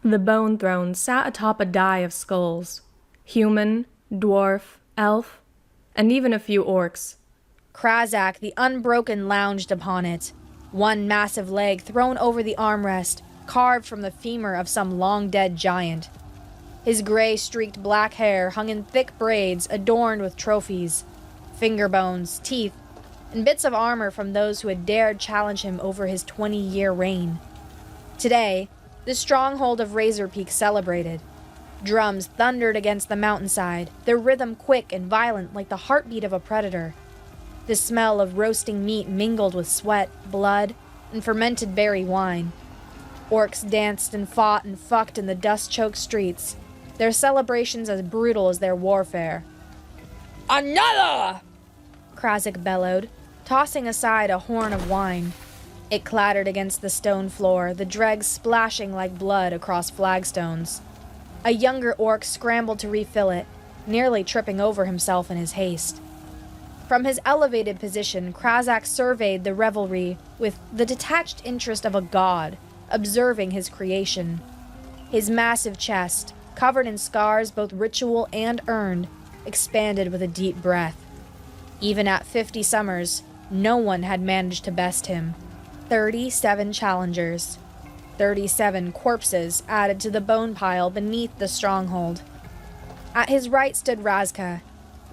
The bone throne sat atop a die of skulls. Human, dwarf, elf, and even a few orcs. Krazak the Unbroken lounged upon it, one massive leg thrown over the armrest, carved from the femur of some long-dead giant. His gray-streaked black hair hung in thick braids adorned with trophies, finger bones, teeth, and bits of armor from those who had dared challenge him over his 20-year reign. Today, the stronghold of Razor Peak celebrated. Drums thundered against the mountainside, their rhythm quick and violent like the heartbeat of a predator. The smell of roasting meat mingled with sweat, blood, and fermented berry wine. Orcs danced and fought and fucked in the dust-choked streets, their celebrations as brutal as their warfare. "Another!" Krazak bellowed, tossing aside a horn of wine. It clattered against the stone floor, the dregs splashing like blood across flagstones. A younger orc scrambled to refill it, nearly tripping over himself in his haste. From his elevated position, Krazak surveyed the revelry with the detached interest of a god, observing his creation. His massive chest, covered in scars both ritual and earned, expanded with a deep breath. Even at 50 summers, no one had managed to best him. 37 challengers. 37 corpses added to the bone pile beneath the stronghold. At his right stood Razka,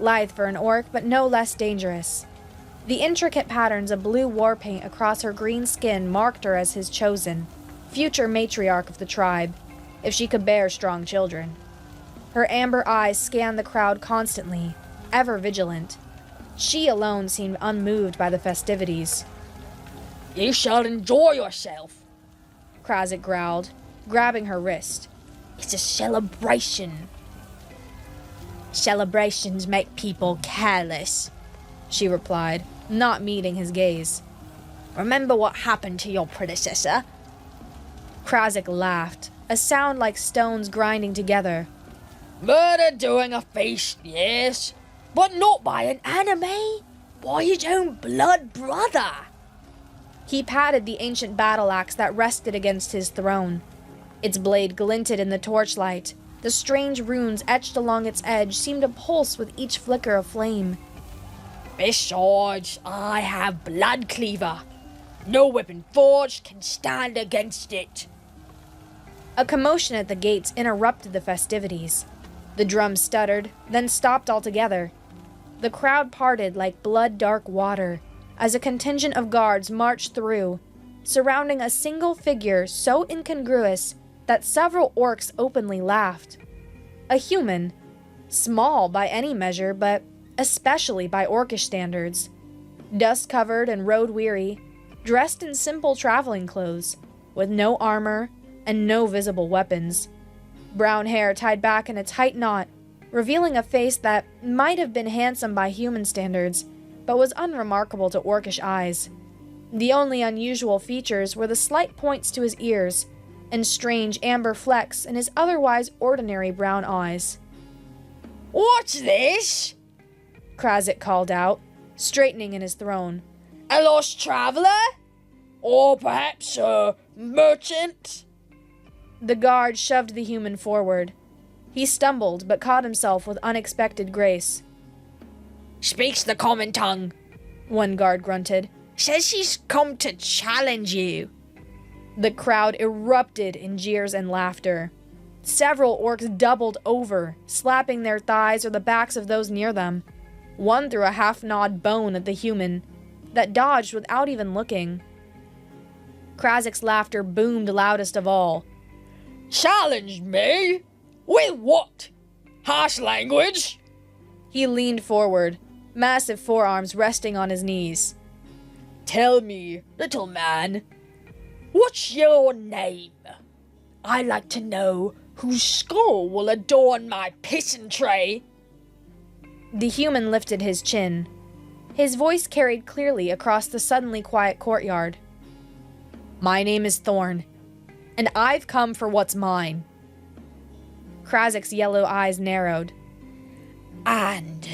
lithe for an orc but no less dangerous. The intricate patterns of blue war paint across her green skin marked her as his chosen, future matriarch of the tribe, if she could bear strong children. Her amber eyes scanned the crowd constantly, ever vigilant. She alone seemed unmoved by the festivities. "You shall enjoy yourself," Krazak growled, grabbing her wrist. "It's a celebration." "Celebrations make people careless," she replied, not meeting his gaze. "Remember what happened to your predecessor?" Krazak laughed, a sound like stones grinding together. "Murder during a feast, yes, but not by an enemy, by his own blood brother." He patted the ancient battle axe that rested against his throne. Its blade glinted in the torchlight. The strange runes etched along its edge seemed to pulse with each flicker of flame. "Besides, I have Blood Cleaver. No weapon forged can stand against it." A commotion at the gates interrupted the festivities. The drums stuttered, then stopped altogether. The crowd parted like blood-dark water as a contingent of guards marched through, surrounding a single figure so incongruous that several orcs openly laughed. A human, small by any measure, but especially by orcish standards. Dust-covered and road-weary, dressed in simple traveling clothes, with no armor and no visible weapons. Brown hair tied back in a tight knot, revealing a face that might have been handsome by human standards, but was unremarkable to orcish eyes. The only unusual features were the slight points to his ears, and strange amber flecks in his otherwise ordinary brown eyes. "What's this?" Krazak called out, straightening in his throne. "A lost traveler? Or perhaps a merchant?" The guard shoved the human forward. He stumbled, but caught himself with unexpected grace. "Speaks the common tongue," one guard grunted. "Says she's come to challenge you." The crowd erupted in jeers and laughter. Several orcs doubled over, slapping their thighs or the backs of those near them. One threw a half-gnawed bone at the human, that dodged without even looking. Krazak's laughter boomed loudest of all. "Challenge me? With what? Harsh language?" He leaned forward, massive forearms resting on his knees. "Tell me, little man, what's your name? I'd like to know whose skull will adorn my pissin' tray." The human lifted his chin. His voice carried clearly across the suddenly quiet courtyard. "My name is Thorn, and I've come for what's mine." Krazak's yellow eyes narrowed. "And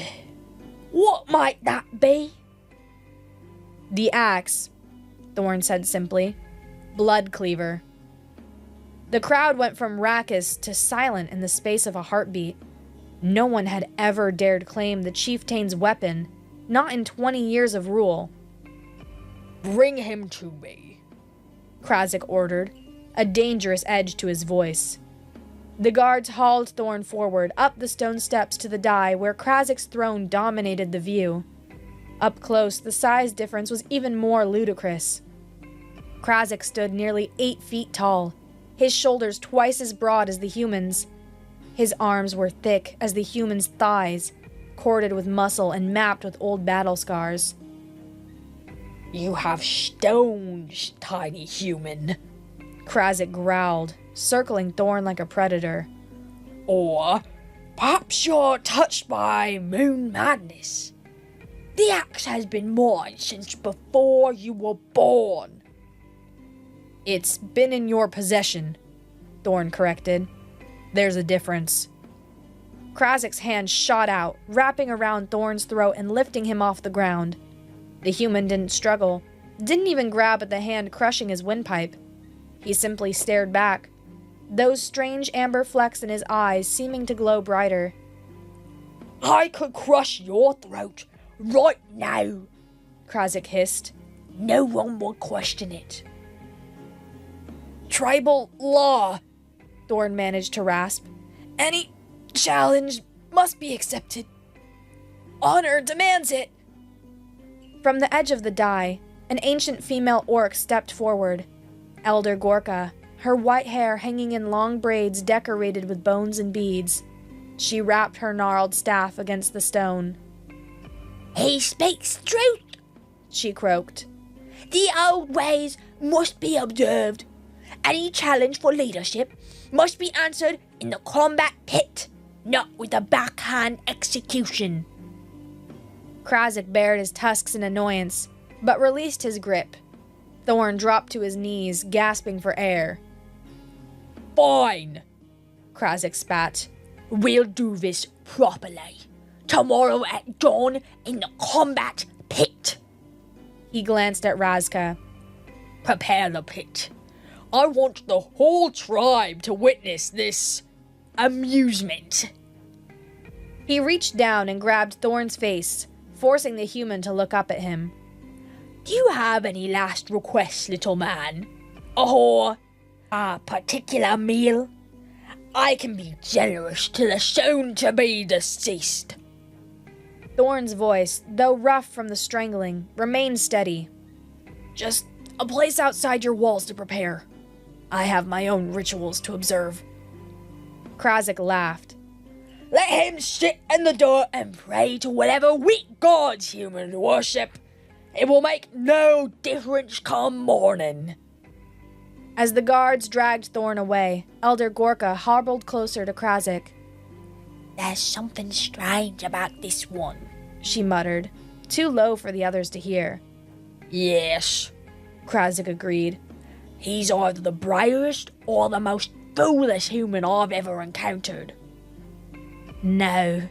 what might that be?" "The axe," Thorn said simply. "Blood Cleaver." The crowd went from raucous to silent in the space of a heartbeat. No one had ever dared claim the Chieftain's weapon, not in 20 years of rule. Bring him to me, Krazik ordered, a dangerous edge to his voice. The guards hauled Thorn forward, up the stone steps to the die where Krazik's throne dominated the view. Up close, the size difference was even more ludicrous. Krazik stood nearly 8 feet tall, his shoulders twice as broad as the humans'. His arms were thick as the humans' thighs, corded with muscle and mapped with old battle scars. You have stones, tiny human, Krazik growled, circling Thorn like a predator. Or perhaps you're touched by moon madness. The axe has been mine since before you were born. It's been in your possession, Thorn corrected. There's a difference. Krazik's hand shot out, wrapping around Thorn's throat and lifting him off the ground. The human didn't struggle, didn't even grab at the hand crushing his windpipe. He simply stared back, those strange amber flecks in his eyes seeming to glow brighter. I could crush your throat right now, Krazik hissed. No one will question it. Tribal law, Thorn managed to rasp. Any challenge must be accepted. Honor demands it. From the edge of the die, an ancient female orc stepped forward. Elder Gorka, her white hair hanging in long braids decorated with bones and beads. She rapped her gnarled staff against the stone. He speaks truth, she croaked. The old ways must be observed. Any challenge for leadership must be answered in the combat pit, not with a backhand execution. Krazik bared his tusks in annoyance, but released his grip. Thorn dropped to his knees, gasping for air. Fine, Krazik spat. We'll do this properly. Tomorrow at dawn in the combat pit. He glanced at Razka. Prepare the pit. I want the whole tribe to witness this amusement. He reached down and grabbed Thorn's face, forcing the human to look up at him. Do you have any last requests, little man? Or a particular meal? I can be generous to the soon-to-be deceased. Thorn's voice, though rough from the strangling, remained steady. Just a place outside your walls to prepare. I have my own rituals to observe. Krazik laughed. Let him sit in the dirt and pray to whatever weak gods humans worship. It will make no difference come morning. As the guards dragged Thorn away, Elder Gorka hobbled closer to Krazik. There's something strange about this one, she muttered, too low for the others to hear. Yes, Krazik agreed. He's either the bravest or the most foolish human I've ever encountered. No.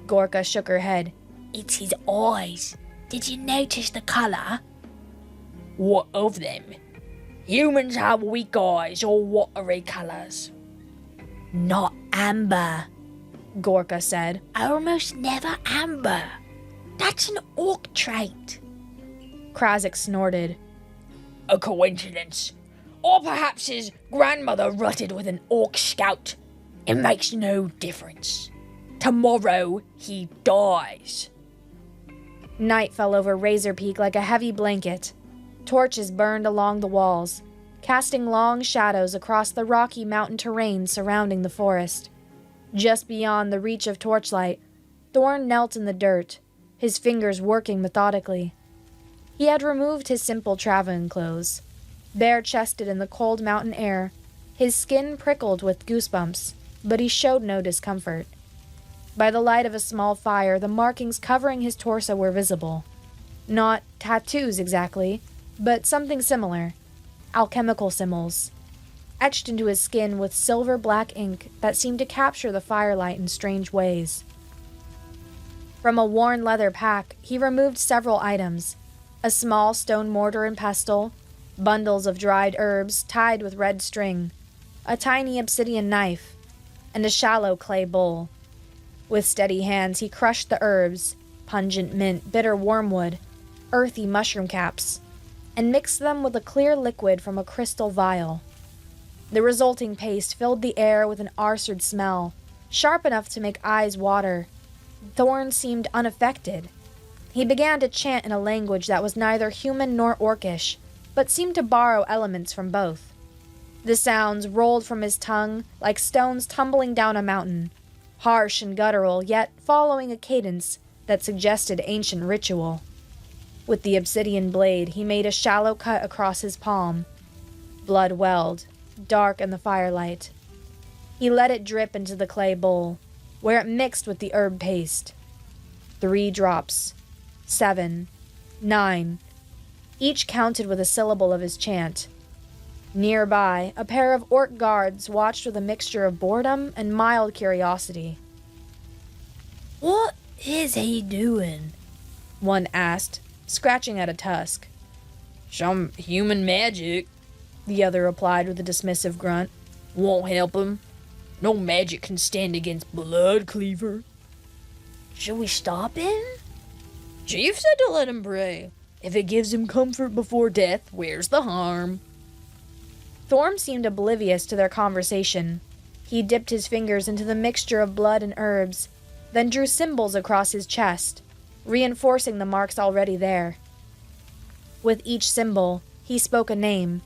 Gorka shook her head. It's his eyes. Did you notice the colour? What of them? Humans have weak eyes or watery colours. Not amber, Gorka said. Almost never amber. That's an orc trait. Krazik snorted. A coincidence. Or perhaps his grandmother rutted with an orc scout. It makes no difference. Tomorrow he dies. Night fell over Razor Peak like a heavy blanket. Torches burned along the walls, casting long shadows across the rocky mountain terrain surrounding the forest. Just beyond the reach of torchlight, Thorn knelt in the dirt, his fingers working methodically. He had removed his simple traveling clothes. Bare-chested in the cold mountain air, his skin prickled with goosebumps, but he showed no discomfort. By the light of a small fire, the markings covering his torso were visible. Not tattoos exactly, but something similar. Alchemical symbols, etched into his skin with silver-black ink that seemed to capture the firelight in strange ways. From a worn leather pack, he removed several items. A small stone mortar and pestle, bundles of dried herbs tied with red string, a tiny obsidian knife, and a shallow clay bowl. With steady hands, he crushed the herbs, pungent mint, bitter wormwood, earthy mushroom caps, and mixed them with a clear liquid from a crystal vial. The resulting paste filled the air with an acrid smell, sharp enough to make eyes water. Thorn seemed unaffected. He began to chant in a language that was neither human nor orcish, but seemed to borrow elements from both. The sounds rolled from his tongue like stones tumbling down a mountain, harsh and guttural, yet following a cadence that suggested ancient ritual. With the obsidian blade, he made a shallow cut across his palm. Blood welled, dark in the firelight. He let it drip into the clay bowl, where it mixed with the herb paste. 3 drops. 7. 9. Each counted with a syllable of his chant. Nearby, a pair of orc guards watched with a mixture of boredom and mild curiosity. What is he doing? One asked, scratching at a tusk. Some human magic, The other replied with a dismissive grunt. won't help him. No magic can stand against blood cleaver. Should we stop him? Chief said to let him pray. If it gives him comfort before death, where's the harm? Thorm seemed oblivious to their conversation. He dipped his fingers into the mixture of blood and herbs, then drew symbols across his chest, reinforcing the marks already there. With each symbol, he spoke a name.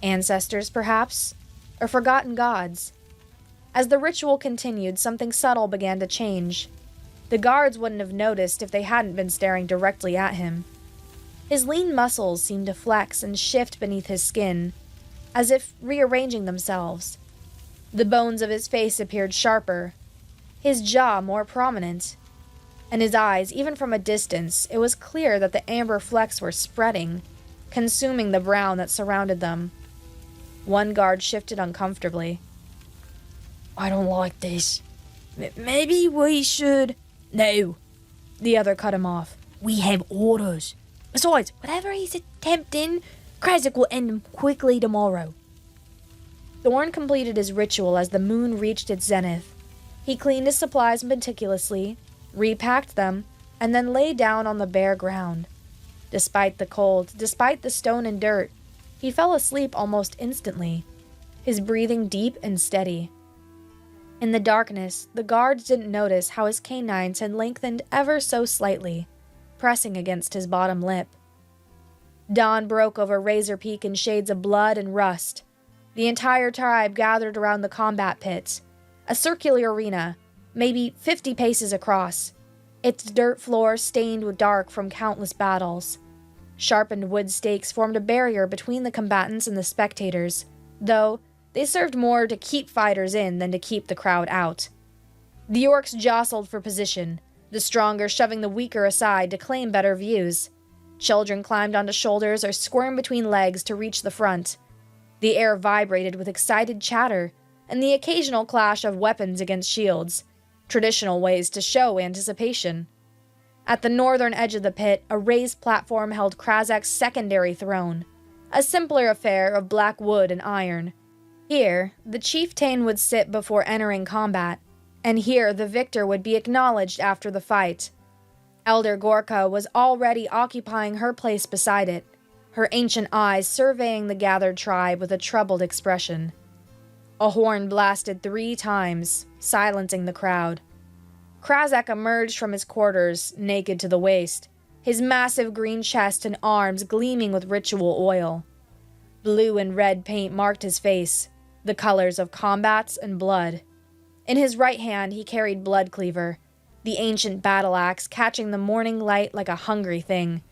Ancestors, perhaps? Or forgotten gods? As the ritual continued, something subtle began to change. The guards wouldn't have noticed if they hadn't been staring directly at him. His lean muscles seemed to flex and shift beneath his skin, as if rearranging themselves. The bones of his face appeared sharper, his jaw more prominent, and his eyes, even from a distance, it was clear that the amber flecks were spreading, consuming the brown that surrounded them. One guard shifted uncomfortably. I don't like this. Maybe we should... No, The other cut him off. we have orders. Besides, whatever he's attempting, Krasik will end him quickly tomorrow. Thorn completed his ritual as the moon reached its zenith. He cleaned his supplies meticulously, repacked them, and then lay down on the bare ground. Despite the cold, despite the stone and dirt, he fell asleep almost instantly, his breathing deep and steady. In the darkness, the guards didn't notice how his canines had lengthened ever so slightly, pressing against his bottom lip. Dawn broke over Razor Peak in shades of blood and rust. The entire tribe gathered around the combat pit, a circular arena, maybe 50 paces across, its dirt floor stained with dark from countless battles. Sharpened wood stakes formed a barrier between the combatants and the spectators, though they served more to keep fighters in than to keep the crowd out. The orcs jostled for position, the stronger shoving the weaker aside to claim better views. Children climbed onto shoulders or squirmed between legs to reach the front. The air vibrated with excited chatter and the occasional clash of weapons against shields, traditional ways to show anticipation. At the northern edge of the pit, a raised platform held Krasik's secondary throne, a simpler affair of black wood and iron. Here, the chieftain would sit before entering combat, and here the victor would be acknowledged after the fight. Elder Gorka was already occupying her place beside it, her ancient eyes surveying the gathered tribe with a troubled expression. A horn blasted 3 times, silencing the crowd. Krazik emerged from his quarters, naked to the waist, his massive green chest and arms gleaming with ritual oil. Blue and red paint marked his face, the colors of combats and blood. In his right hand he carried Blood Cleaver, the ancient battle axe catching the morning light like a hungry thing.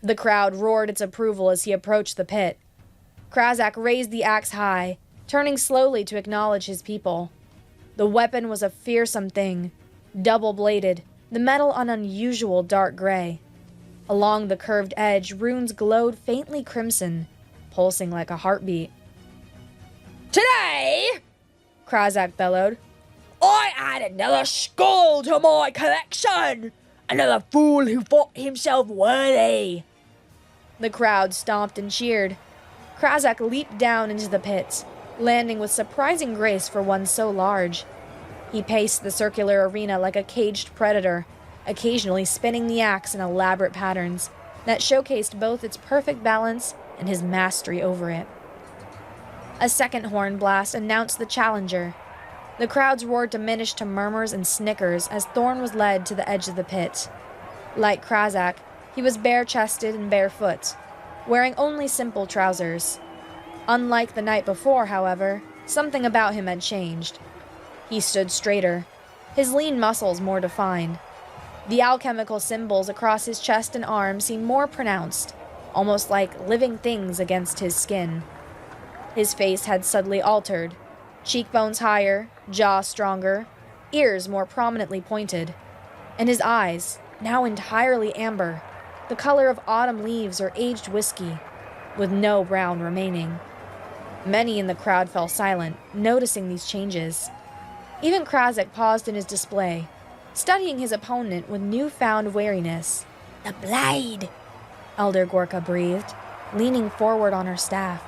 The crowd roared its approval as he approached the pit. Krazik raised the axe high, turning slowly to acknowledge his people. The weapon was a fearsome thing, double-bladed, the metal an unusual dark gray. Along the curved edge, runes glowed faintly crimson, pulsing like a heartbeat. Today, Krazik bellowed. I add another skull to my collection. Another fool who thought himself worthy. The crowd stomped and cheered. Krazik leaped down into the pit, landing with surprising grace for one so large. He paced the circular arena like a caged predator, occasionally spinning the axe in elaborate patterns that showcased both its perfect balance and his mastery over it. A second horn blast announced the challenger. The crowd's roar diminished to murmurs and snickers as Thorn was led to the edge of the pit. Like Krazak, he was bare-chested and barefoot, wearing only simple trousers. Unlike the night before, however, something about him had changed. He stood straighter, his lean muscles more defined. The alchemical symbols across his chest and arms seemed more pronounced, almost like living things against his skin. His face had subtly altered, cheekbones higher, jaw stronger, ears more prominently pointed, and his eyes, now entirely amber, the color of autumn leaves or aged whiskey, with no brown remaining. Many in the crowd fell silent, noticing these changes. Even Krazak paused in his display, studying his opponent with newfound wariness. The blade! Elder Gorka breathed, leaning forward on her staff.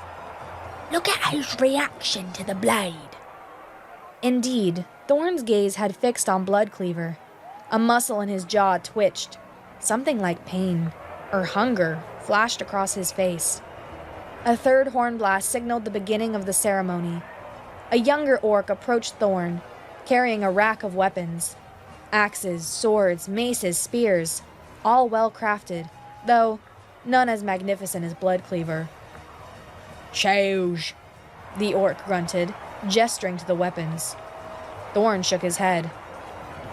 Look at his reaction to the blade. Indeed, Thorn's gaze had fixed on Bloodcleaver. A muscle in his jaw twitched. Something like pain, or hunger, flashed across his face. A third horn blast signaled the beginning of the ceremony. A younger orc approached Thorn, carrying a rack of weapons. Axes, swords, maces, spears, all well crafted, though none as magnificent as Bloodcleaver. Chose, the orc grunted, gesturing to the weapons. Thorn shook his head.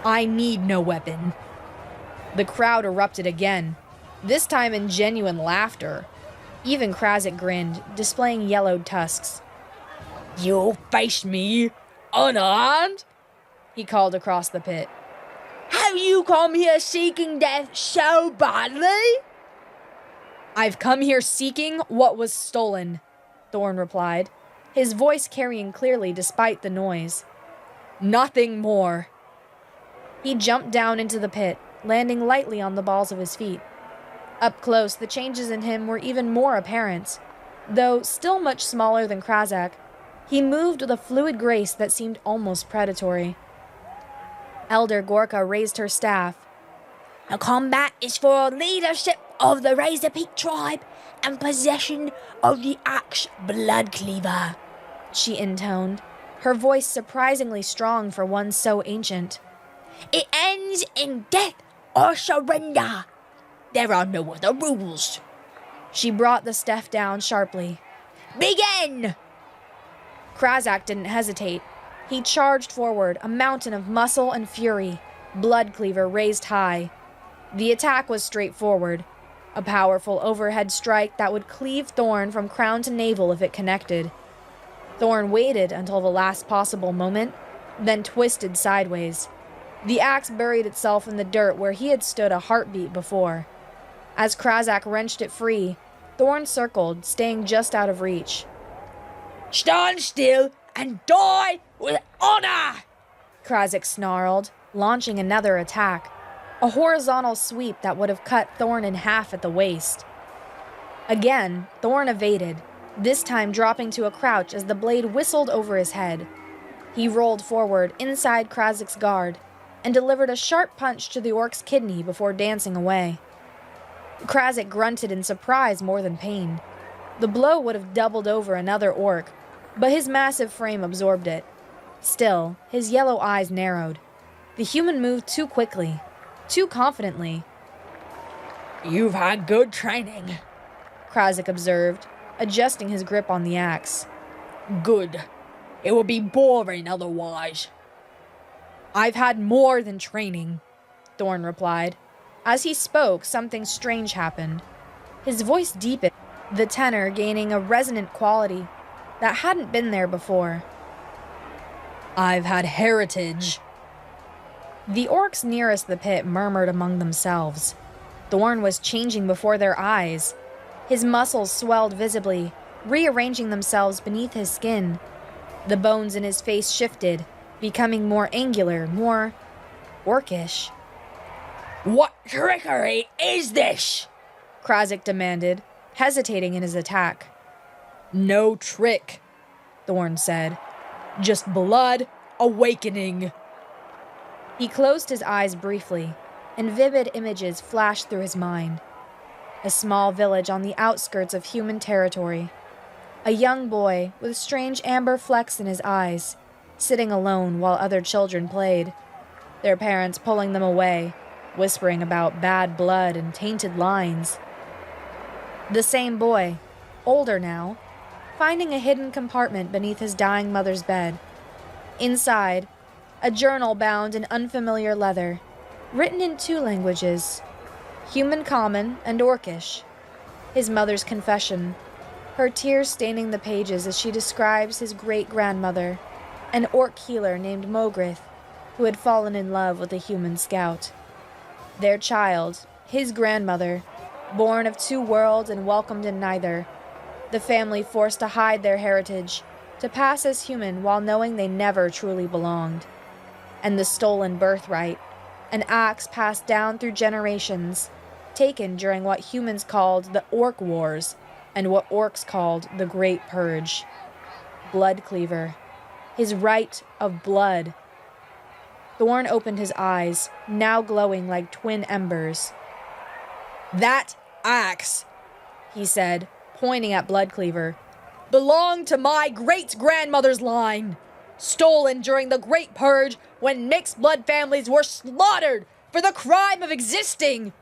I need no weapon. The crowd erupted again, this time in genuine laughter. Even Krazak grinned, displaying yellowed tusks. You'll face me unarmed? He called across the pit. Have you come here seeking death so badly? I've come here seeking what was stolen, Thorn replied, his voice carrying clearly despite the noise. Nothing more. He jumped down into the pit, landing lightly on the balls of his feet. Up close, the changes in him were even more apparent. Though still much smaller than Krazak, he moved with a fluid grace that seemed almost predatory. Elder Gorka raised her staff. The combat is for leadership of the Razor Peak tribe and possession of the axe Bloodcleaver, she intoned, her voice surprisingly strong for one so ancient. It ends in death or surrender. There are no other rules. She brought the staff down sharply. Begin! Krazak didn't hesitate. He charged forward, a mountain of muscle and fury, Bloodcleaver raised high. The attack was straightforward, a powerful overhead strike that would cleave Thorn from crown to navel if it connected. Thorn waited until the last possible moment, then twisted sideways. The axe buried itself in the dirt where he had stood a heartbeat before. As Krazak wrenched it free, Thorn circled, staying just out of reach. Stand still and die with honor! Krazak snarled, launching another attack, a horizontal sweep that would have cut Thorn in half at the waist. Again, Thorn evaded, this time dropping to a crouch as the blade whistled over his head. He rolled forward inside Krazak's guard and delivered a sharp punch to the orc's kidney before dancing away. Krazak grunted in surprise more than pain. The blow would have doubled over another orc, but his massive frame absorbed it. Still, his yellow eyes narrowed. The human moved too quickly, too confidently. You've had good training, Krazak observed, adjusting his grip on the axe. Good. It would be boring otherwise. I've had more than training, Thorn replied. As he spoke, something strange happened. His voice deepened, the tenor gaining a resonant quality that hadn't been there before. I've had heritage. The orcs nearest the pit murmured among themselves. Thorn was changing before their eyes. His muscles swelled visibly, rearranging themselves beneath his skin. The bones in his face shifted, becoming more angular, more orcish. What trickery is this? Krazak demanded, hesitating in his attack. No trick, Thorn said. Just blood awakening. He closed his eyes briefly, and vivid images flashed through his mind. A small village on the outskirts of human territory. A young boy with strange amber flecks in his eyes, sitting alone while other children played, their parents pulling them away, whispering about bad blood and tainted lines. The same boy, older now, finding a hidden compartment beneath his dying mother's bed. Inside, a journal bound in unfamiliar leather, written in 2 languages, Human Common and Orcish. His mother's confession, her tears staining the pages as she describes his great-grandmother, an orc healer named Mogrith, who had fallen in love with a human scout. Their child, his grandmother, born of 2 worlds and welcomed in neither, the family forced to hide their heritage, to pass as human while knowing they never truly belonged. And the stolen birthright, an axe passed down through generations, taken during what humans called the Orc Wars, and what orcs called the Great Purge. Bloodcleaver, his right of blood. Thorn opened his eyes, now glowing like twin embers. That axe, He said, pointing at Bloodcleaver. belonged to my great-grandmother's line. Stolen during the Great Purge when mixed blood families were slaughtered for the crime of existing.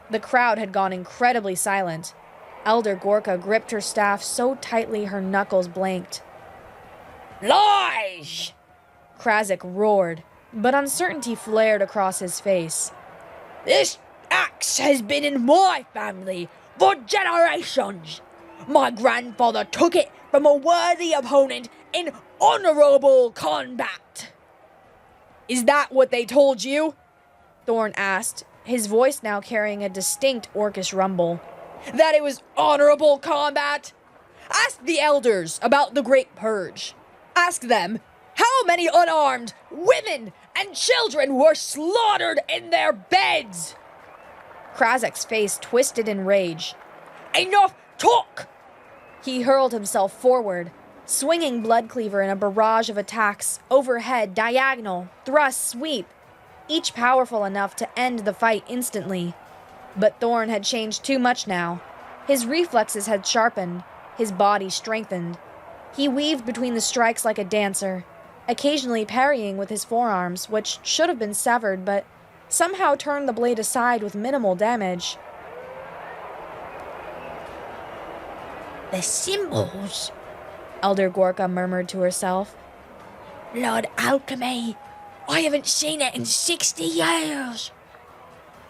The crowd had gone incredibly silent. Elder Gorka gripped her staff so tightly her knuckles blanked. Lies! Krazek roared, but uncertainty flared across his face. This axe has been in my family for generations. My grandfather took it from a worthy opponent in honorable combat. Is that what they told you? Thorn asked, his voice now carrying a distinct orcish rumble. That it was honorable combat? Ask the elders about the Great Purge. Ask them how many unarmed women and children were slaughtered in their beds. Krazek's face twisted in rage. Enough talk! He hurled himself forward, swinging Bloodcleaver in a barrage of attacks, overhead, diagonal, thrust, sweep, each powerful enough to end the fight instantly. But Thorn had changed too much now. His reflexes had sharpened, his body strengthened. He weaved between the strikes like a dancer, occasionally parrying with his forearms, which should have been severed, but somehow turned the blade aside with minimal damage. The symbols, Elder Gorka murmured to herself. blood alchemy. I haven't seen it in 60 years.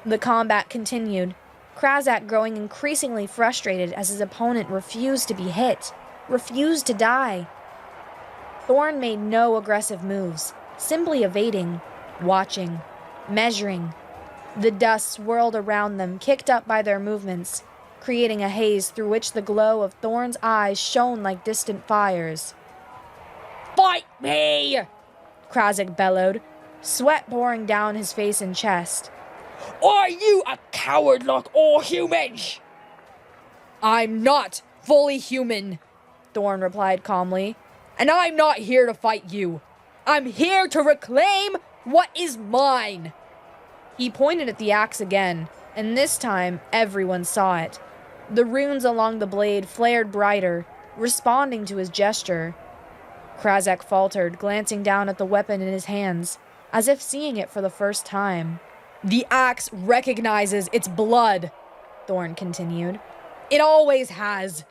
The combat continued, Krazek growing increasingly frustrated as his opponent refused to be hit, refused to die. Thorn made no aggressive moves, simply evading, watching, measuring. The dust swirled around them, kicked up by their movements, creating a haze through which the glow of Thorn's eyes shone like distant fires. Fight me! Krazek bellowed, sweat pouring down his face and chest. Are you a coward like all humans? I'm not fully human, Thorn replied calmly. and I'm not here to fight you. I'm here to reclaim what is mine. He pointed at the axe again, and this time everyone saw it. The runes along the blade flared brighter, responding to his gesture. Krazek faltered, glancing down at the weapon in his hands, as if seeing it for the first time. The axe recognizes its blood, Thorn continued. It always has.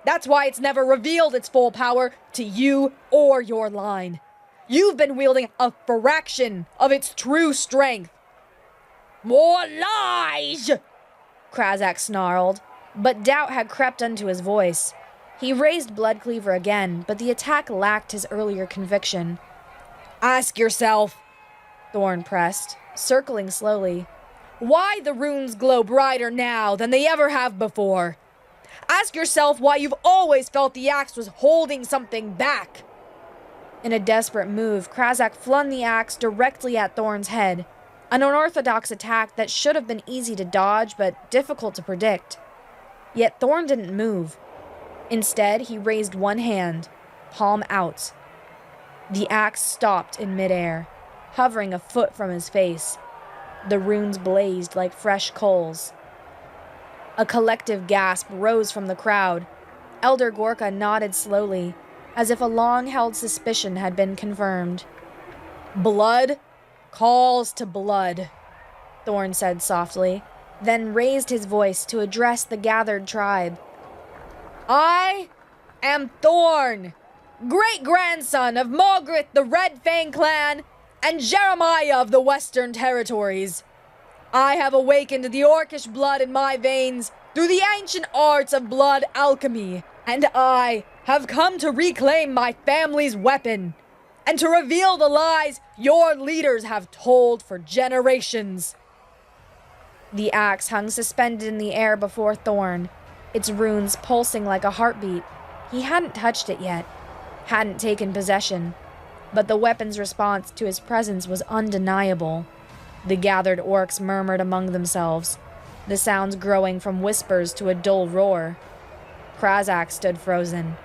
That's why it's never revealed its full power to you or your line. You've been wielding a fraction of its true strength. More lies! Krazek snarled, but doubt had crept into his voice. He raised Bloodcleaver again, but the attack lacked his earlier conviction. Ask yourself, Thorn pressed, circling slowly. why the runes glow brighter now than they ever have before. Ask yourself why you've always felt the axe was holding something back. In a desperate move, Krazek flung the axe directly at Thorn's head, an unorthodox attack that should have been easy to dodge but difficult to predict. Yet Thorn didn't move. Instead, he raised one hand, palm out. The axe stopped in midair, hovering a foot from his face. The runes blazed like fresh coals. A collective gasp rose from the crowd. Elder Gorka nodded slowly, as if a long-held suspicion had been confirmed. "Blood calls to blood," Thorn said softly, then raised his voice to address the gathered tribe. "I am Thorn, great-grandson of Margaret the Red Fang clan and Jeremiah of the Western Territories. I have awakened the orcish blood in my veins through the ancient arts of blood alchemy, and I have come to reclaim my family's weapon and to reveal the lies your leaders have told for generations." The axe hung suspended in the air before Thorn, its runes pulsing like a heartbeat. He hadn't touched it yet, hadn't taken possession, but the weapon's response to his presence was undeniable. The gathered orcs murmured among themselves, the sounds growing from whispers to a dull roar. Krazak stood frozen,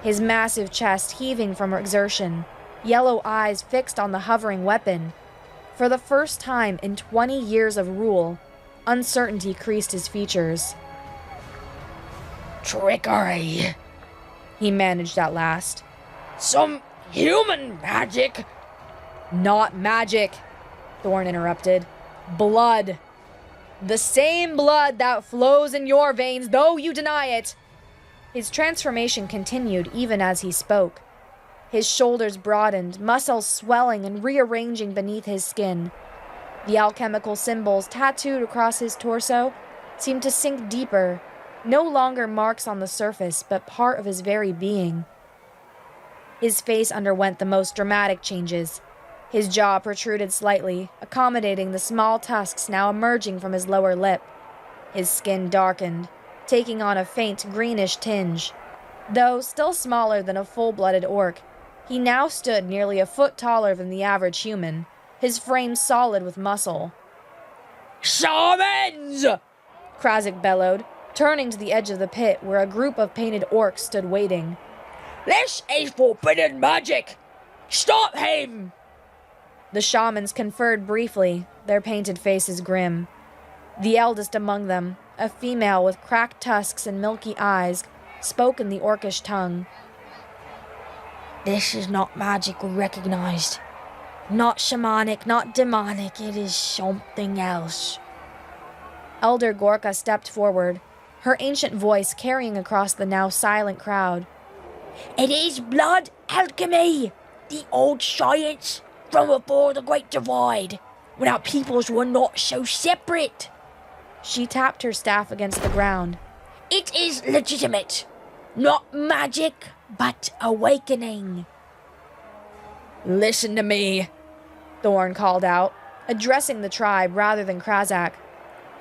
his massive chest heaving from exertion, yellow eyes fixed on the hovering weapon. For the first time in 20 years of rule, uncertainty creased his features. "Trickery," he managed at last. "Some human magic." "Not magic," Thorn interrupted. "Blood. The same blood that flows in your veins, though you deny it." His transformation continued even as he spoke. His shoulders broadened, muscles swelling and rearranging beneath his skin. The alchemical symbols tattooed across his torso seemed to sink deeper, no longer marks on the surface, but part of his very being. His face underwent the most dramatic changes. His jaw protruded slightly, accommodating the small tusks now emerging from his lower lip. His skin darkened, taking on a faint greenish tinge. Though still smaller than a full-blooded orc, he now stood nearly a foot taller than the average human, his frame solid with muscle. "Shamans!" Krazak bellowed, turning to the edge of the pit where a group of painted orcs stood waiting. "This is forbidden magic! Stop him!" The shamans conferred briefly, their painted faces grim. The eldest among them, a female with cracked tusks and milky eyes, spoke in the orcish tongue. "This is not magic we recognized. Not shamanic, not demonic. It is something else." Elder Gorka stepped forward, her ancient voice carrying across the now silent crowd. "It is blood alchemy, the old science from before the Great Divide, when our peoples were not so separate." She tapped her staff against the ground. "It is legitimate. Not magic, but awakening." "Listen to me," Thorn called out, addressing the tribe rather than Krazak.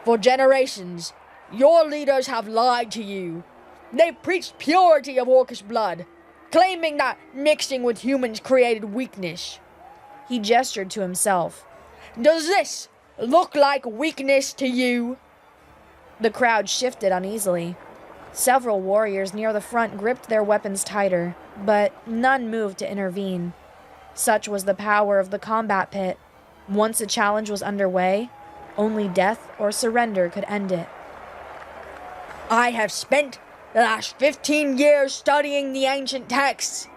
"For generations, your leaders have lied to you. They preached purity of orcish blood, claiming that mixing with humans created weakness." He gestured to himself. "Does this look like weakness to you?" The crowd shifted uneasily. Several warriors near the front gripped their weapons tighter, but none moved to intervene. Such was the power of the combat pit. Once a challenge was underway, only death or surrender could end it. "I have spent the last 15 years studying the ancient texts,"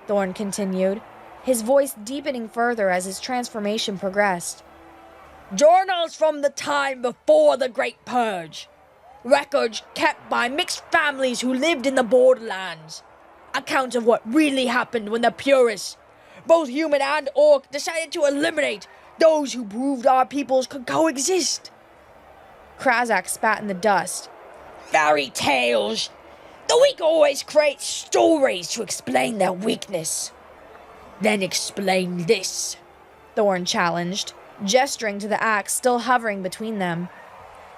Thorn continued, his voice deepening further as his transformation progressed. "Journals from the time before the Great Purge. Records kept by mixed families who lived in the borderlands. Accounts of what really happened when the purists, both human and orc, decided to eliminate those who proved our peoples could coexist." Krazak spat in the dust. "Fairy tales. The weak always create stories to explain their weakness." "Then explain this," Thorn challenged, gesturing to the axe still hovering between them.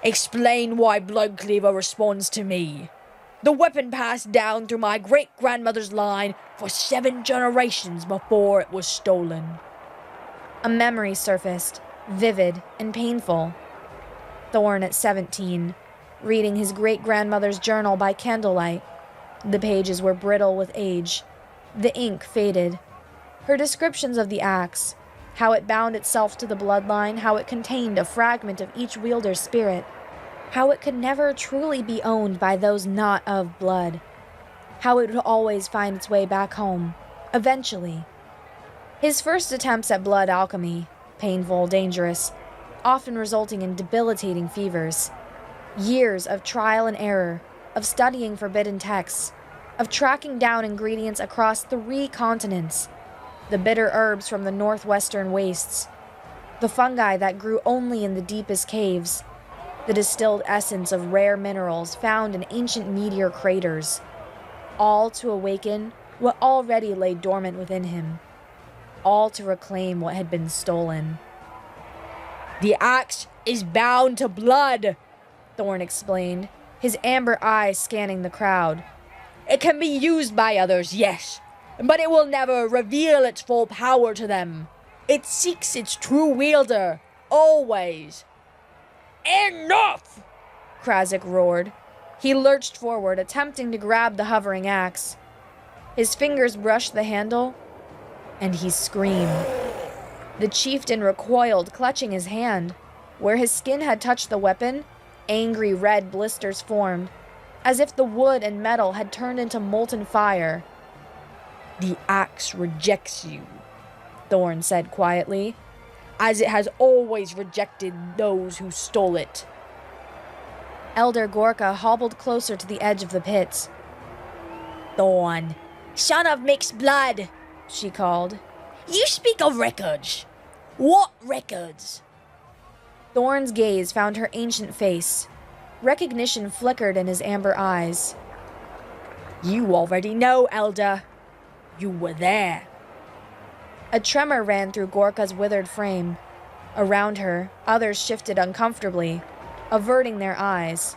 "Explain why Bloodcleaver responds to me. The weapon passed down through my great-grandmother's line for 7 generations before it was stolen." A memory surfaced, vivid and painful. Thorn at 17, reading his great-grandmother's journal by candlelight. The pages were brittle with age. The ink faded. Her descriptions of the axe, how it bound itself to the bloodline, how it contained a fragment of each wielder's spirit, how it could never truly be owned by those not of blood, how it would always find its way back home, eventually. His first attempts at blood alchemy, painful, dangerous, often resulting in debilitating fevers. Years of trial and error, of studying forbidden texts, of tracking down ingredients across 3 continents, the bitter herbs from the northwestern wastes, the fungi that grew only in the deepest caves, the distilled essence of rare minerals found in ancient meteor craters, all to awaken what already lay dormant within him, all to reclaim what had been stolen. The axe is bound to blood, Thorn explained, his amber eyes scanning the crowd. It can be used by others, yes, but it will never reveal its full power to them. It seeks its true wielder, always. Enough! Krazak roared. He lurched forward, attempting to grab the hovering axe. His fingers brushed the handle, and he screamed. The chieftain recoiled, clutching his hand. Where his skin had touched the weapon, angry red blisters formed, as if the wood and metal had turned into molten fire. The axe rejects you, Thorn said quietly, as it has always rejected those who stole it. Elder Gorka hobbled closer to the edge of the pit. Thorn, son of mixed blood, she called. You speak of records. What records? Thorn's gaze found her ancient face. Recognition flickered in his amber eyes. You already know, Elder. You were there. A tremor ran through Gorka's withered frame. Around her, others shifted uncomfortably, averting their eyes.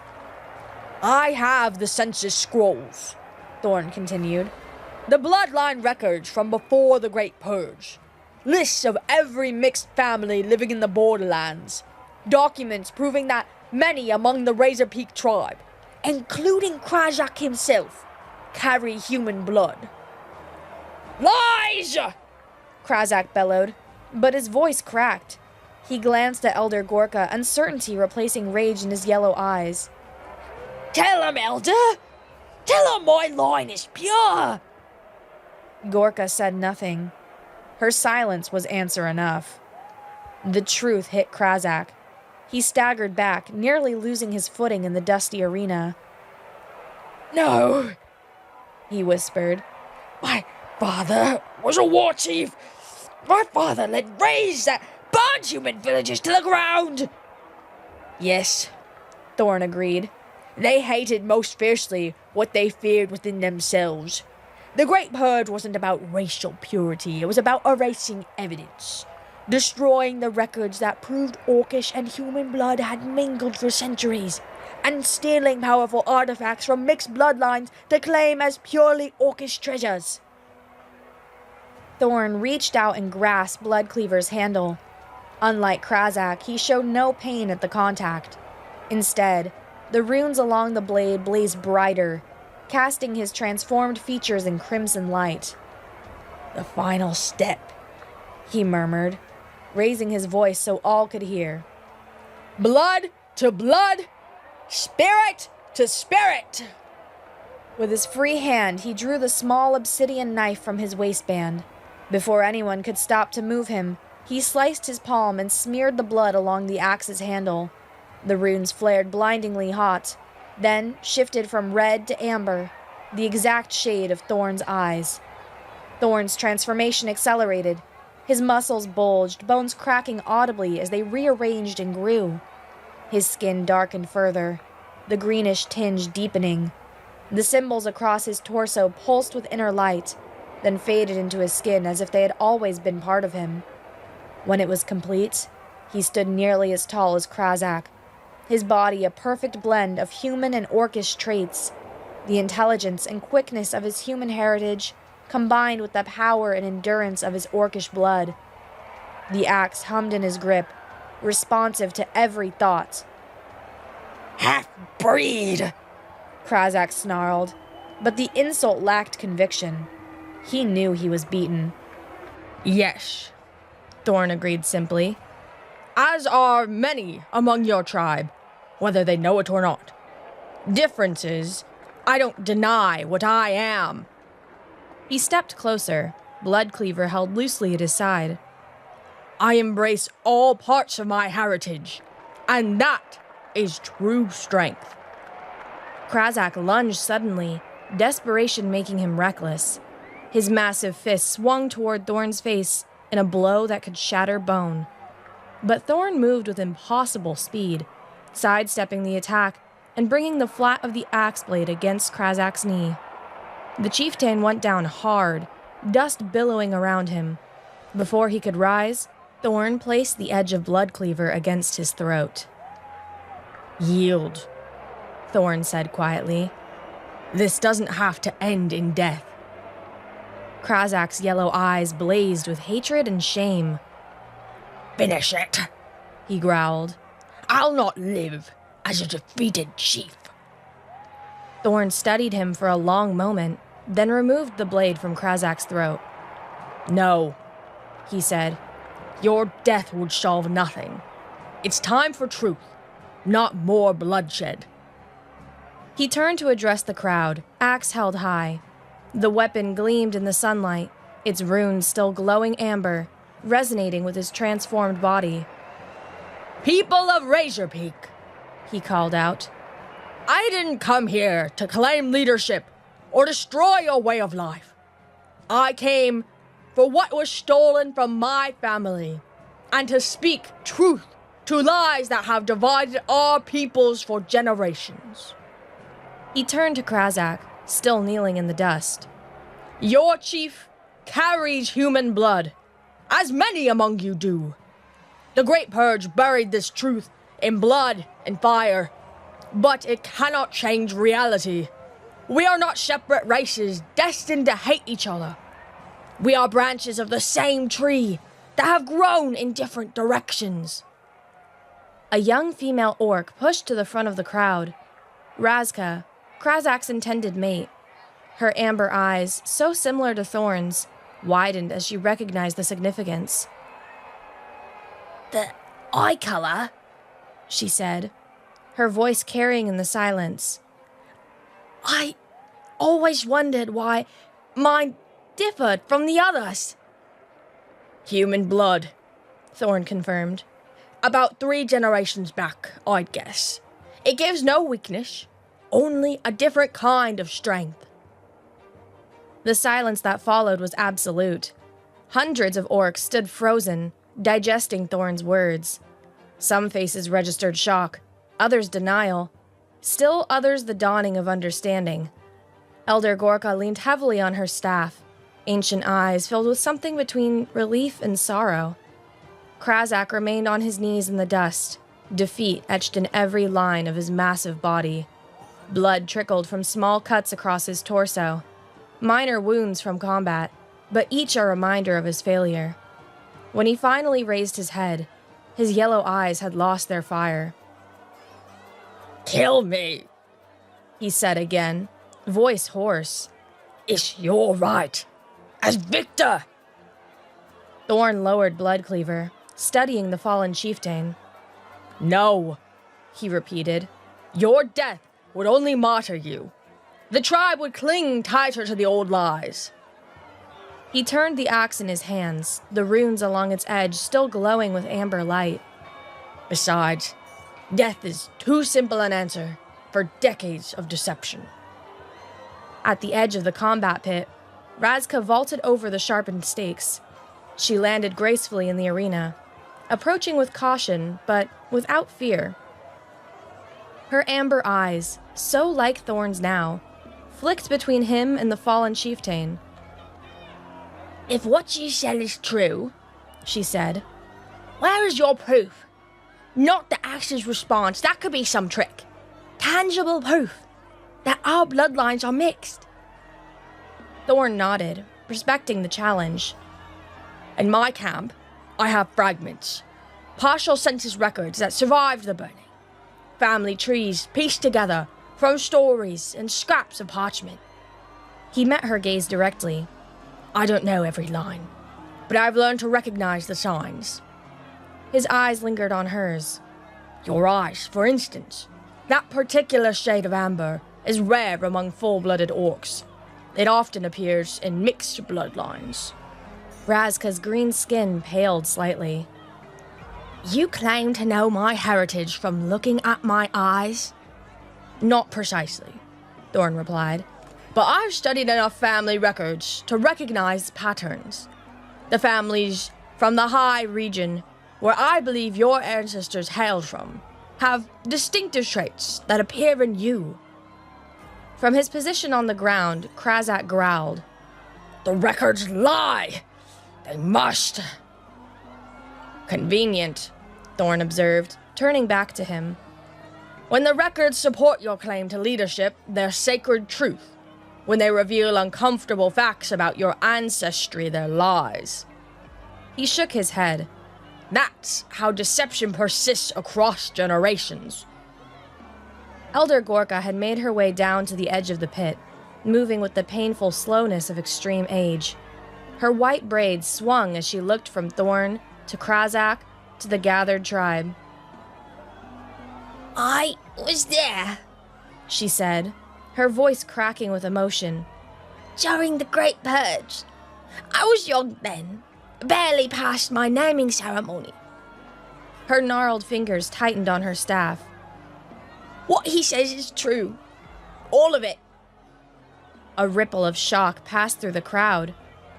I have the census scrolls, Thorn continued. The bloodline records from before the Great Purge. Lists of every mixed family living in the borderlands. Documents proving that many among the Razor Peak tribe, including Krazak himself, carry human blood. Lies! Krazak bellowed, but his voice cracked. He glanced at Elder Gorka, uncertainty replacing rage in his yellow eyes. Tell him, Elder! Tell him my line is pure! Gorka said nothing. Her silence was answer enough. The truth hit Krazak. He staggered back, nearly losing his footing in the dusty arena. No, he whispered. My father was a war chief. My father led raids that burned human villages to the ground. Yes, Thorn agreed. They hated most fiercely what they feared within themselves. The Great Purge wasn't about racial purity. It was about erasing evidence. Destroying the records that proved Orcish and human blood had mingled for centuries, and stealing powerful artifacts from mixed bloodlines to claim as purely Orcish treasures. Thorn reached out and grasped Bloodcleaver's handle. Unlike Krazak, he showed no pain at the contact. Instead, the runes along the blade blazed brighter, casting his transformed features in crimson light. The final step, he murmured, raising his voice so all could hear. Blood to blood, spirit to spirit. With his free hand, he drew the small obsidian knife from his waistband. Before anyone could stop to move him, he sliced his palm and smeared the blood along the axe's handle. The runes flared blindingly hot, then shifted from red to amber, the exact shade of Thorn's eyes. Thorn's transformation accelerated. His muscles bulged, bones cracking audibly as they rearranged and grew. His skin darkened further, the greenish tinge deepening. The symbols across his torso pulsed with inner light, then faded into his skin as if they had always been part of him. When it was complete, he stood nearly as tall as Krazak, his body a perfect blend of human and Orcish traits, the intelligence and quickness of his human heritage combined with the power and endurance of his Orcish blood. The axe hummed in his grip, responsive to every thought. Half-breed, Krazak snarled, but the insult lacked conviction. He knew he was beaten. Yes, Thorn agreed simply. As are many among your tribe, whether they know it or not. Difference is, I don't deny what I am. He stepped closer, Bloodcleaver held loosely at his side. I embrace all parts of my heritage, and that is true strength. Krazak lunged suddenly, desperation making him reckless. His massive fist swung toward Thorn's face in a blow that could shatter bone. But Thorn moved with impossible speed, sidestepping the attack and bringing the flat of the axe blade against Krazak's knee. The chieftain went down hard, dust billowing around him. Before he could rise, Thorn placed the edge of Bloodcleaver against his throat. Yield, Thorn said quietly. This doesn't have to end in death. Krazak's yellow eyes blazed with hatred and shame. Finish it, He growled. I'll not live as a defeated chief. Thorn studied him for a long moment, then removed the blade from Krazak's throat. No, he said. Your death would solve nothing. It's time for truth, not more bloodshed. He turned to address the crowd, axe held high. The weapon gleamed in the sunlight, its runes still glowing amber, resonating with his transformed body. People of Razor Peak, he called out. I didn't come here to claim leadership or destroy your way of life. I came for what was stolen from my family and to speak truth to lies that have divided our peoples for generations. He turned to Krazak, still kneeling in the dust. Your chief carries human blood, as many among you do. The Great Purge buried this truth in blood and fire, but it cannot change reality. We are not separate races destined to hate each other. We are branches of the same tree that have grown in different directions. A young female orc pushed to the front of the crowd. Razka, Krazak's intended mate. Her amber eyes, so similar to Thorn's, widened as she recognized the significance. The eye color, she said, her voice carrying in the silence. I always wondered why mine differed from the others. Human blood, Thorn confirmed. About 3 generations back, I'd guess. It gives no weakness, only a different kind of strength. The silence that followed was absolute. Hundreds of orcs stood frozen, digesting Thorn's words. Some faces registered shock, others denial, still others the dawning of understanding. Elder Gorka leaned heavily on her staff, ancient eyes filled with something between relief and sorrow. Krazak remained on his knees in the dust, defeat etched in every line of his massive body. Blood trickled from small cuts across his torso, minor wounds from combat, but each a reminder of his failure. When he finally raised his head, his yellow eyes had lost their fire. Kill me, he said again, voice hoarse. It's your right, as victor. Thorn lowered Bloodcleaver, studying the fallen chieftain. No, he repeated. Your death would only martyr you. The tribe would cling tighter to the old lies. He turned the axe in his hands, the runes along its edge still glowing with amber light. Besides, death is too simple an answer for decades of deception. At the edge of the combat pit, Razka vaulted over the sharpened stakes. She landed gracefully in the arena, approaching with caution, but without fear. Her amber eyes, so like Thorn's now, flicked between him and the fallen chieftain. If what you said is true, she said, where is your proof? Not the axe's response, that could be some trick. Tangible proof that our bloodlines are mixed. Thorn nodded, respecting the challenge. In my camp, I have fragments, partial census records that survived the burning, family trees pieced together from stories and scraps of parchment. He met her gaze directly. I don't know every line, but I've learned to recognize the signs. His eyes lingered on hers. Your eyes, for instance. That particular shade of amber is rare among full-blooded orcs. It often appears in mixed bloodlines. Razka's green skin paled slightly. You claim to know my heritage from looking at my eyes? Not precisely, Thorn replied, but I've studied enough family records to recognize patterns. The families from the High region, where I believe your ancestors hailed from, have distinctive traits that appear in you. From his position on the ground, Krazak growled. The records lie! They must! Convenient, Thorn observed, turning back to him. When the records support your claim to leadership, they're sacred truth. When they reveal uncomfortable facts about your ancestry, they're lies. He shook his head. That's how deception persists across generations. Elder Gorka had made her way down to the edge of the pit, moving with the painful slowness of extreme age. Her white braids swung as she looked from Thorn to Krazak to the gathered tribe. I was there, she said, her voice cracking with emotion. During the Great Purge. I was young then, barely past my naming ceremony. Her gnarled fingers tightened on her staff. What he says is true. All of it. A ripple of shock passed through the crowd.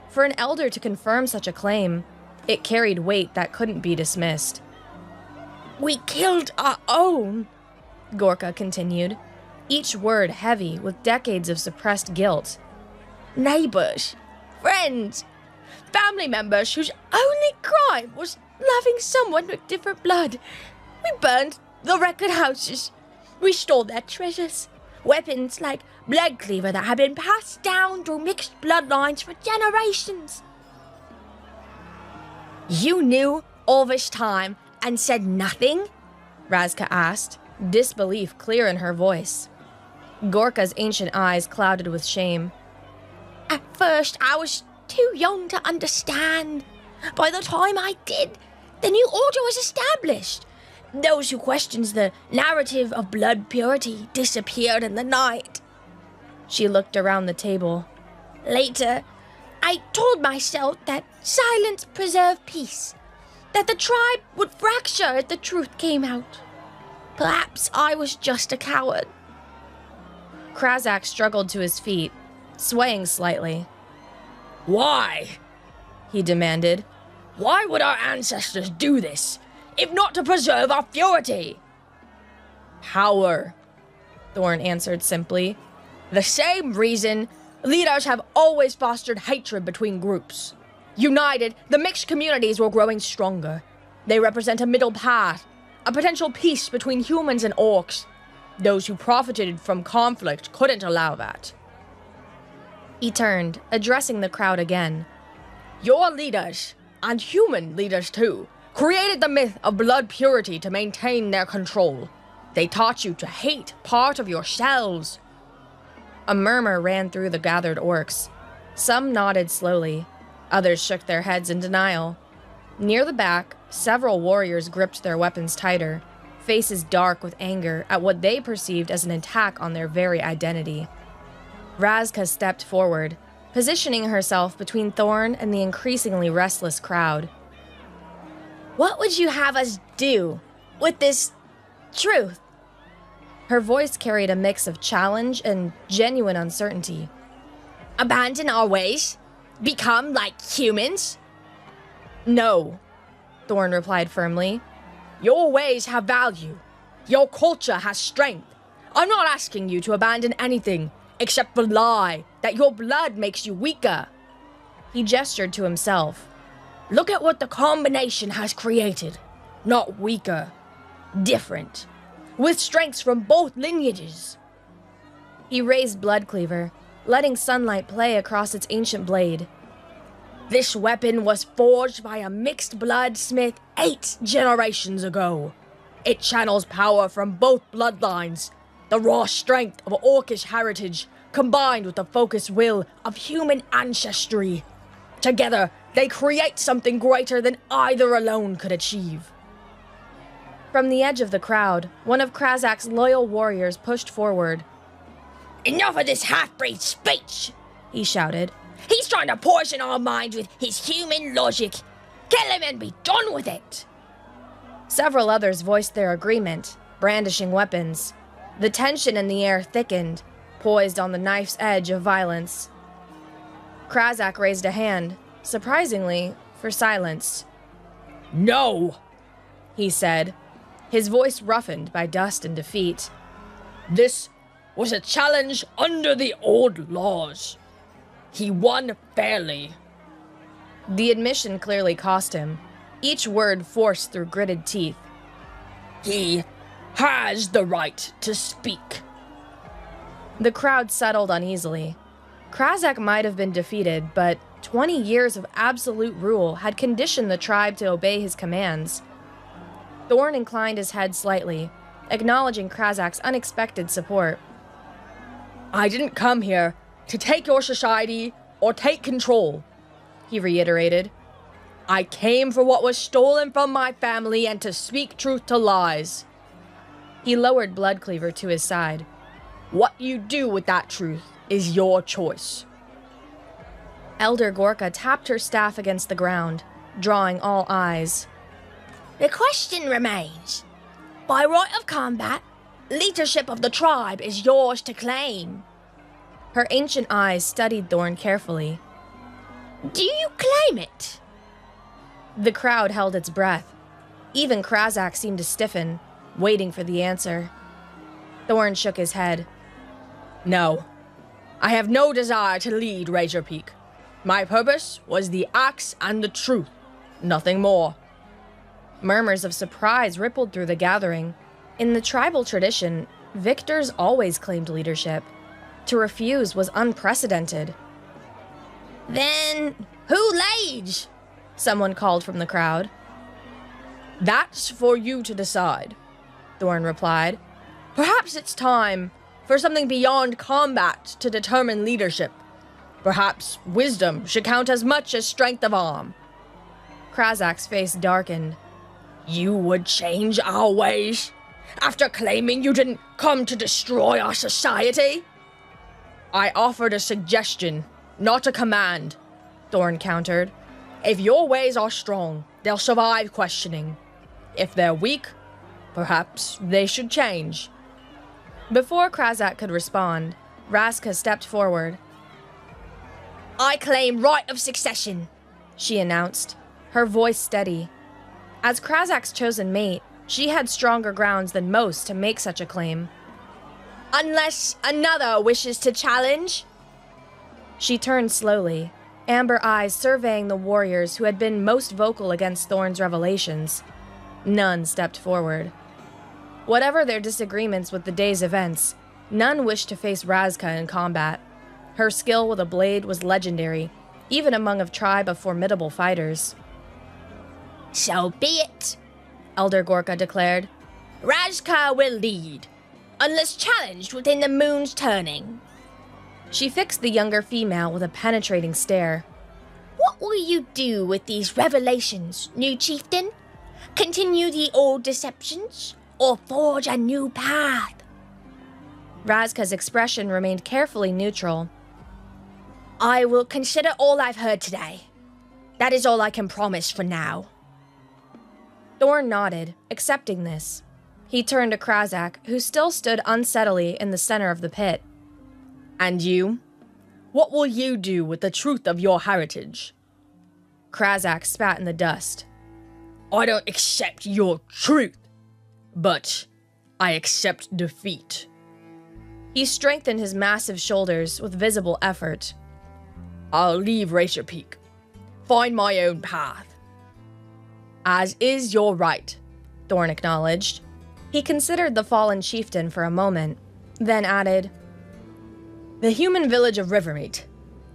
For an elder to confirm such a claim, it carried weight that couldn't be dismissed. We killed our own, Gorka continued, each word heavy with decades of suppressed guilt. Neighbors, friends, family members whose only crime was loving someone with different blood. We burned the record houses. We stole their treasures. Weapons like blood cleaver that had been passed down through mixed bloodlines for generations. You knew all this time and said nothing? Razka asked, disbelief clear in her voice. Gorka's ancient eyes clouded with shame. At first, I was too young to understand. By the time I did, the new order was established. Those who questioned the narrative of blood purity disappeared in the night. She looked around the table. Later, I told myself that silence preserved peace, that the tribe would fracture if the truth came out. Perhaps I was just a coward. Krazak struggled to his feet, swaying slightly. Why? He demanded. Why would our ancestors do this, if not to preserve our purity? Power, Thorn answered simply. The same reason leaders have always fostered hatred between groups. United, the mixed communities were growing stronger. They represent a middle path, a potential peace between humans and orcs. Those who profited from conflict couldn't allow that. He turned, addressing the crowd again. Your leaders, and human leaders too, created the myth of blood purity to maintain their control. They taught you to hate part of yourselves. A murmur ran through the gathered orcs. Some nodded slowly. Others shook their heads in denial. Near the back, several warriors gripped their weapons tighter, faces dark with anger at what they perceived as an attack on their very identity. Razka stepped forward, positioning herself between Thorn and the increasingly restless crowd. What would you have us do with this truth? Her voice carried a mix of challenge and genuine uncertainty. Abandon our ways? Become like humans? No, Thorn replied firmly. Your ways have value. Your culture has strength. I'm not asking you to abandon anything except the lie that your blood makes you weaker. He gestured to himself. Look at what the combination has created. Not weaker, different, with strengths from both lineages. He raised Bloodcleaver, letting sunlight play across its ancient blade. This weapon was forged by a mixed blood smith 8 generations ago. It channels power from both bloodlines, the raw strength of orcish heritage combined with the focused will of human ancestry. Together, they create something greater than either alone could achieve. From the edge of the crowd, one of Krazak's loyal warriors pushed forward. Enough of this half-breed speech, He shouted. He's trying to poison our minds with his human logic. Kill him and be done with it. Several others voiced their agreement, brandishing weapons. The tension in the air thickened, poised on the knife's edge of violence. Krazak raised a hand, surprisingly, for silence. No, He said, his voice roughened by dust and defeat. this was a challenge under the old laws. He won fairly. The admission clearly cost him, each word forced through gritted teeth. He has the right to speak. The crowd settled uneasily. Krazak might have been defeated, but 20 years of absolute rule had conditioned the tribe to obey his commands. Thorn inclined his head slightly, acknowledging Krazak's unexpected support. I didn't come here to take your society or take control, He reiterated. I came for what was stolen from my family and to speak truth to lies. He lowered Bloodcleaver to his side. What you do with that truth is your choice. Elder Gorka tapped her staff against the ground, drawing all eyes. The question remains. By right of combat, leadership of the tribe is yours to claim. Her ancient eyes studied Thorn carefully. Do you claim it? The crowd held its breath. Even Krazak seemed to stiffen, waiting for the answer. Thorn shook his head. No, I have no desire to lead Razor Peak. My purpose was the axe and the truth, nothing more. Murmurs of surprise rippled through the gathering. In the tribal tradition, victors always claimed leadership. To refuse was unprecedented. Then who leads? Someone called from the crowd. That's for you to decide, Thorn replied. Perhaps it's time for something beyond combat to determine leadership. Perhaps wisdom should count as much as strength of arm. Krazak's face darkened. You would change our ways after claiming you didn't come to destroy our society? I offered a suggestion, not a command, Thorn countered. If your ways are strong, they'll survive questioning. If they're weak, perhaps they should change. Before Krazak could respond, Razka stepped forward. I claim right of succession, She announced, her voice steady. As Krazak's chosen mate, she had stronger grounds than most to make such a claim. unless another wishes to challenge. She turned slowly, amber eyes surveying the warriors who had been most vocal against Thorn's revelations. None stepped forward. Whatever their disagreements with the day's events, none wished to face Razka in combat. Her skill with a blade was legendary, even among a tribe of formidable fighters. So be it, Elder Gorka declared. Razka will lead, unless challenged within the moon's turning. She fixed the younger female with a penetrating stare. What will you do with these revelations, new chieftain? Continue the old deceptions, or forge a new path? Razka's expression remained carefully neutral. I will consider all I've heard today. That is all I can promise for now. Thorn nodded, accepting this. He turned to Krazak, who still stood unsteadily in the center of the pit. And you? What will you do with the truth of your heritage? Krazak spat in the dust. I don't accept your truth, but I accept defeat. He strengthened his massive shoulders with visible effort. I'll leave Razor Peak, find my own path. As is your right, Thorn acknowledged. He considered the fallen chieftain for a moment, then added, The human village of Rivermeet,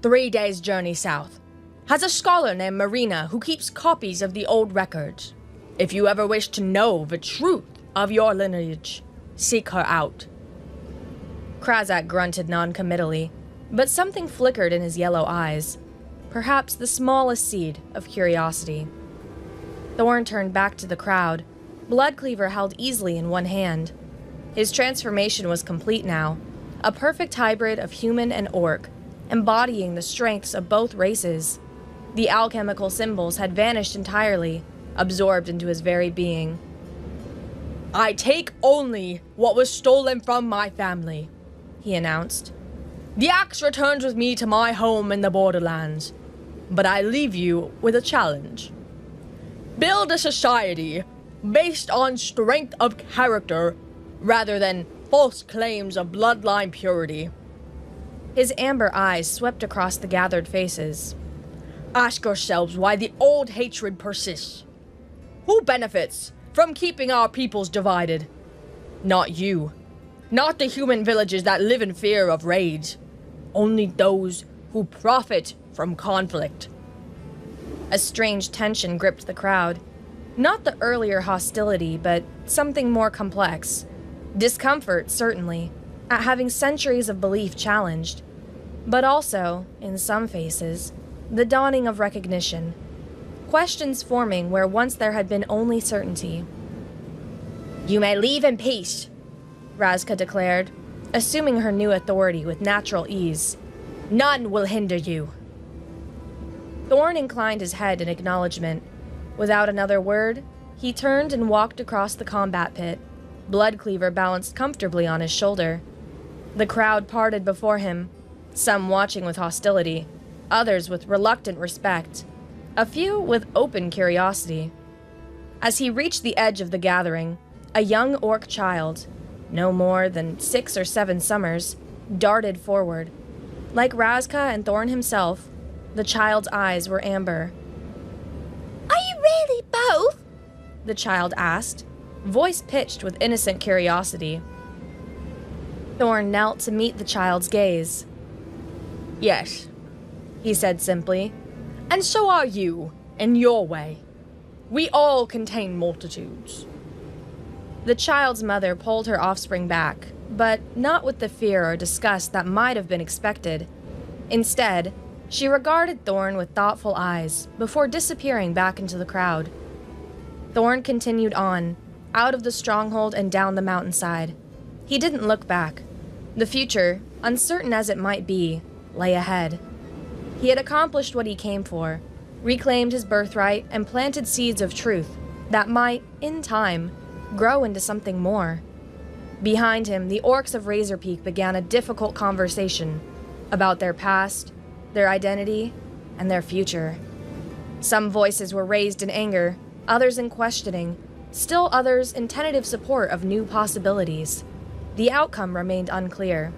3 days' journey south, has a scholar named Marina who keeps copies of the old records. If you ever wish to know the truth of your lineage, seek her out. Krazak grunted noncommittally, but something flickered in his yellow eyes. perhaps the smallest seed of curiosity. Thorn turned back to the crowd, Bloodcleaver held easily in one hand. His transformation was complete now, a perfect hybrid of human and orc, embodying the strengths of both races. The alchemical symbols had vanished entirely, absorbed into his very being. "I take only what was stolen from my family," he announced. "The axe returns with me to my home in the Borderlands, but I leave you with a challenge. Build a society based on strength of character rather than false claims of bloodline purity." His amber eyes swept across the gathered faces. "Ask yourselves why the old hatred persists. Who benefits from keeping our peoples divided? Not you. Not the human villages that live in fear of raids. Only those who profit from conflict." A strange tension gripped the crowd. Not the earlier hostility, but something more complex. Discomfort, certainly, at having centuries of belief challenged. But also, in some faces, the dawning of recognition. Questions forming where once there had been only certainty. "You may leave in peace," Razka declared, assuming her new authority with natural ease. "None will hinder you." Thorn inclined his head in acknowledgement. Without another word, he turned and walked across the combat pit, Bloodcleaver balanced comfortably on his shoulder. The crowd parted before him, some watching with hostility, others with reluctant respect, a few with open curiosity. As he reached the edge of the gathering, a young orc child, no more than 6 or 7 summers, darted forward. Like Razka and Thorn himself, the child's eyes were amber. "Are you really both?" the child asked, voice pitched with innocent curiosity. Thorn knelt to meet the child's gaze. "Yes," he said simply. "And so are you, in your way. We all contain multitudes." The child's mother pulled her offspring back, but not with the fear or disgust that might have been expected. Instead, she regarded Thorn with thoughtful eyes before disappearing back into the crowd. Thorn continued on, out of the stronghold and down the mountainside. He didn't look back. The future, uncertain as it might be, lay ahead. He had accomplished what he came for, reclaimed his birthright, and planted seeds of truth that might, in time, grow into something more. Behind him, the orcs of Razor Peak began a difficult conversation about their past, their identity, and their future. Some voices were raised in anger, others in questioning, still others in tentative support of new possibilities. The outcome remained unclear.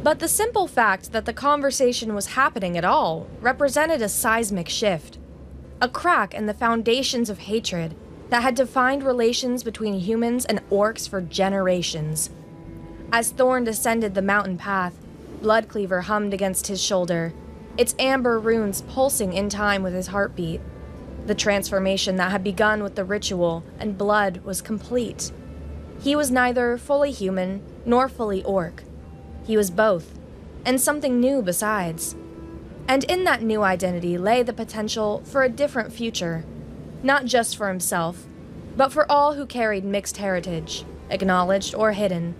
But the simple fact that the conversation was happening at all represented a seismic shift, a crack in the foundations of hatred that had defined relations between humans and orcs for generations. As Thorn descended the mountain path, Bloodcleaver hummed against his shoulder, its amber runes pulsing in time with his heartbeat. The transformation that had begun with the ritual and blood was complete. He was neither fully human nor fully orc. He was both, and something new besides. And in that new identity lay the potential for a different future, not just for himself, but for all who carried mixed heritage, acknowledged or hidden.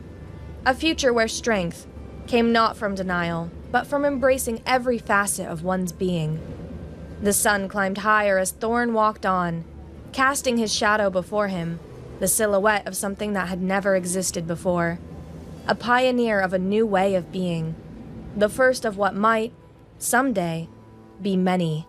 A future where strength came not from denial, but from embracing every facet of one's being. The sun climbed higher as Thorn walked on, casting his shadow before him, the silhouette of something that had never existed before. A pioneer of a new way of being, the first of what might, someday, be many.